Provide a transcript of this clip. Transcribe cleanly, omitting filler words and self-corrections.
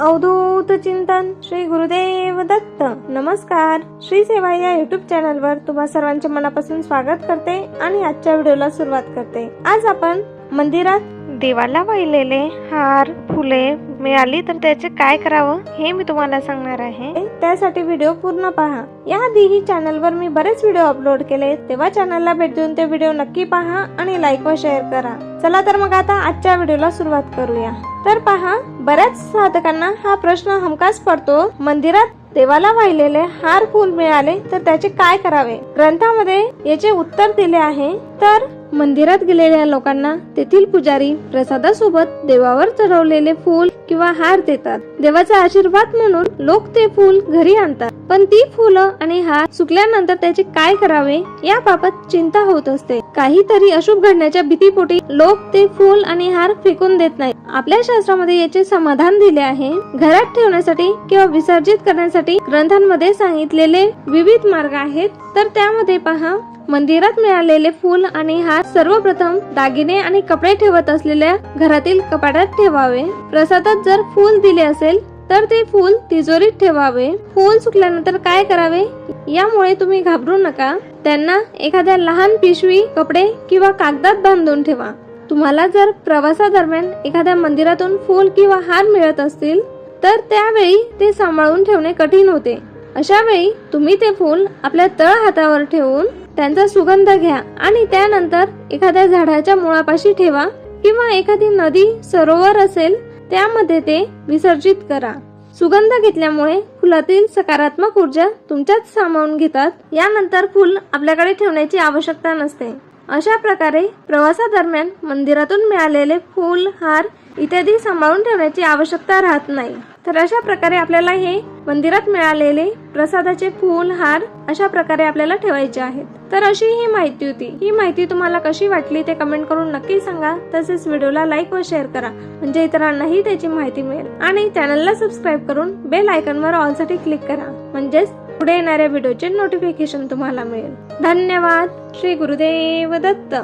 अवधूत चिंतन श्री गुरुदेव दत्त। नमस्कार, श्री सेवा या युट्यूब चॅनल वर तुम्हा सर्वांचे मनापासून स्वागत करते आणि आजच्या व्हिडिओला सुरुवात करते। आज आपण मंदिरात देवाला वाहिलेले हार फुले मिळाली तर त्याचे काय करावं हे मी तुम्हाला सांगणार आहे। त्यासाठी व्हिडिओ पूर्ण पहा। याआधीही चॅनलवर मी बरेच व्हिडिओ अपलोड केले, तेव्हा चॅनलला भेट देऊन ते व्हिडिओ नक्की पहा आणि लाईक व शेअर करा। चला तर मग आता आजच्या व्हिडिओला सुरुवात करूया। तर पहा, बऱ्याच साधकांना हा प्रश्न हमखास पडतो, मंदिरात देवाला वाहिलेले हार फूल मिळाले तर त्याचे काय करावे। ग्रंथामध्ये याचे उत्तर दिले आहे। तर मंदिरात गेलेल्या लोकांना तेथील पुजारी प्रसादासोबत देवावर चढवलेले फूल किंवा हार देतात। देवाचा आशीर्वाद म्हणून लोक ते फूल घरी आणतात, पण ती फुलं आणि हार सुकल्यानंतर त्याचे काय करावे याबाबत चिंता होत असते। काहीतरी अशुभ घडण्याच्या भीतीपोटी लोक ते फूल आणि हार फेकून देत नाहीत। आपल्या शास्त्रामध्ये याचे समाधान दिले आहे। घरात ठेवण्यासाठी किंवा विसर्जित करण्यासाठी ग्रंथांमध्ये सांगितलेले विविध मार्ग आहेत। तर त्यामध्ये पहा, मंदिरात मिळालेले फूल आणि हार सर्वप्रथम दागिने आणि कपडे ठेवत असलेल्या घरातील कपाटात ठेवावे। प्रसादात जर फूल दिले असेल तर ते फूल तिजोरीत ठेवावे। फूल सुकल्यानंतर काय करावे यामुळे तुम्ही घाबरू नका। त्यांना एखाद्या लहान पिशवी, कपडे किंवा कागदात बांधून ठेवा। तुम्हाला जर प्रवासादरम्यान एखाद्या मंदिरातून फूल किंवा हार मिळत असतील तर त्यावेळी ते सांभाळून ठेवणे कठीण होते। अशा वेळी तुम्ही ते फूल आपल्या तळ हातावर ठेवून त्यांचा सुगंध घ्या आणि त्यानंतर एखाद्या झाडाच्या मुळापाशी ठेवा किंवा एखादी नदी, सरोवर असेल त्यामध्ये ते विसर्जित करा। सुगंध घेतल्यामुळे फुलातील सकारात्मक ऊर्जा तुमच्यात सामावून घेतात। यानंतर फूल आपल्याकडे ठेवण्याची आवश्यकता नसते। अशा प्रकारे प्रवासादरम्यान मंदिरातून मिळालेले फूल, हार इत्यादी सांभाळून ठेवण्याची आवश्यकता राहत नाही। तर अशा प्रकारे आपल्याला हे मंदिरात मिळालेले प्रसादाचे फूल, हार अशा प्रकारे आपल्याला ठेवायचे आहेत। तर अशी ही माहिती होती। ही माहिती तुम्हाला कशी वाटली ते कमेंट करून नक्की सांगा। तसेच व्हिडिओला लाईक व शेअर करा, म्हणजे इतरांनाही त्याची माहिती मिळेल। आणि चॅनलला सबस्क्राईब करून बेल आयकॉनवर ऑल साठी क्लिक करा, म्हणजेच पुढे येणाऱ्या व्हिडिओचे नोटिफिकेशन तुम्हाला मिळेल। धन्यवाद। श्री गुरुदेव दत्त।